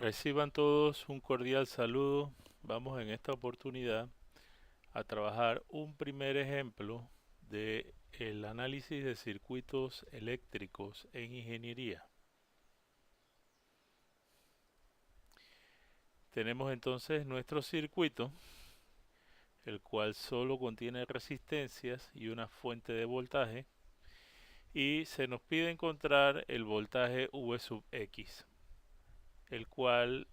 Reciban todos un cordial saludo. Vamos en esta oportunidad a trabajar un primer ejemplo de el análisis de circuitos eléctricos en ingeniería. Tenemos entonces nuestro circuito, el cual solo contiene resistencias y una fuente de voltaje, y se nos pide encontrar el voltaje V sub X, el cual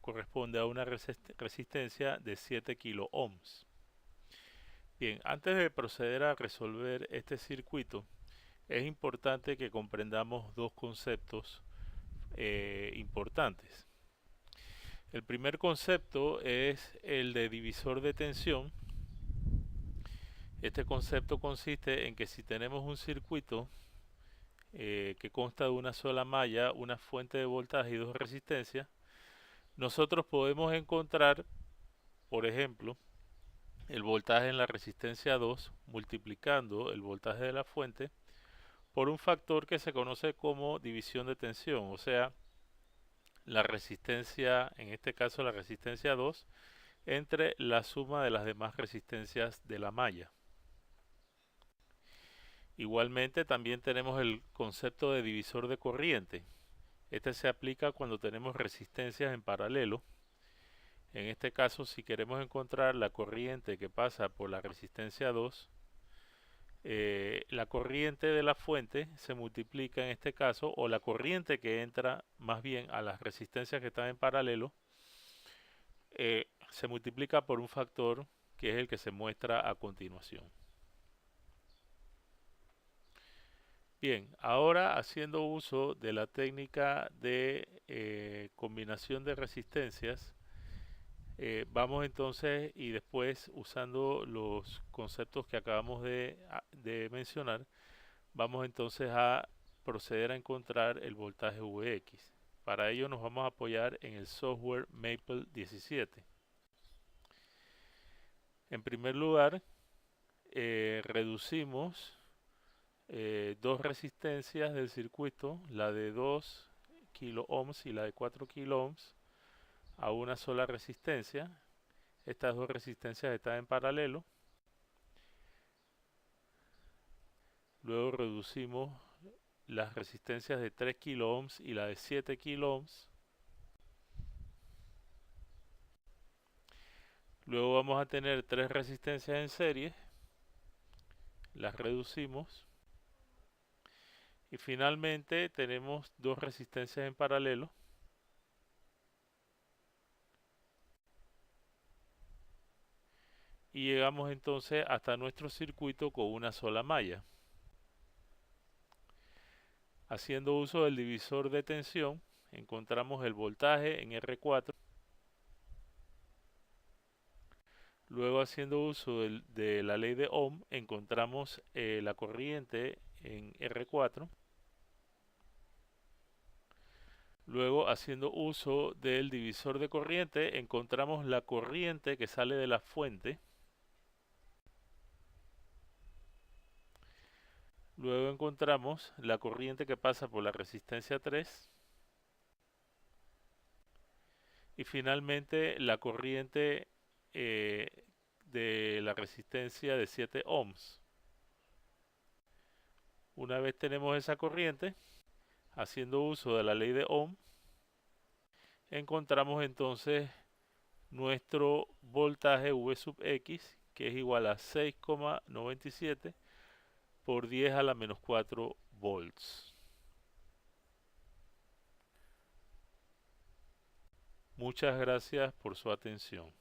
corresponde a una resistencia de 7 kilo ohms. Bien, antes de proceder a resolver este circuito, es importante que comprendamos dos conceptos importantes. El primer concepto es el de divisor de tensión. Este concepto consiste en que si tenemos un circuito que consta de una sola malla, una fuente de voltaje y dos resistencias, nosotros podemos encontrar, por ejemplo, el voltaje en la resistencia 2 multiplicando el voltaje de la fuente por un factor que se conoce como división de tensión, o sea, la resistencia, en este caso la resistencia 2, entre la suma de las demás resistencias de la malla. Igualmente también tenemos el concepto de divisor de corriente. Este se aplica cuando tenemos resistencias en paralelo. En este caso, si queremos encontrar la corriente que pasa por la resistencia 2, la corriente de la fuente se multiplica en este caso, o la corriente que entra más bien a las resistencias que están en paralelo, se multiplica por un factor que es el que se muestra a continuación. Bien, ahora haciendo uso de la técnica de combinación de resistencias, vamos entonces y después usando los conceptos que acabamos de mencionar, vamos entonces a proceder a encontrar el voltaje Vx. Para ello nos vamos a apoyar en el software Maple 17. En primer lugar, reducimos dos resistencias del circuito, la de 2 kilo ohms y la de 4 kilo ohms, a una sola resistencia. Estas dos resistencias están en paralelo. Luego reducimos las resistencias de 3 kilo ohms y la de 7 kilo ohms. Luego vamos a tener tres resistencias en serie, las reducimos. Y finalmente tenemos dos resistencias en paralelo. Y llegamos entonces hasta nuestro circuito con una sola malla. Haciendo uso del divisor de tensión, encontramos el voltaje en R4. Luego, haciendo uso de la ley de Ohm, encontramos la corriente en R4. Luego, haciendo uso del divisor de corriente, encontramos la corriente que sale de la fuente. Luego encontramos la corriente que pasa por la resistencia 3. Y finalmente la corriente de la resistencia de 7 ohms. Una vez tenemos esa corriente, haciendo uso de la ley de Ohm, encontramos entonces nuestro voltaje V sub X, que es igual a 6,97 por 10 a la menos 4 volts. Muchas gracias por su atención.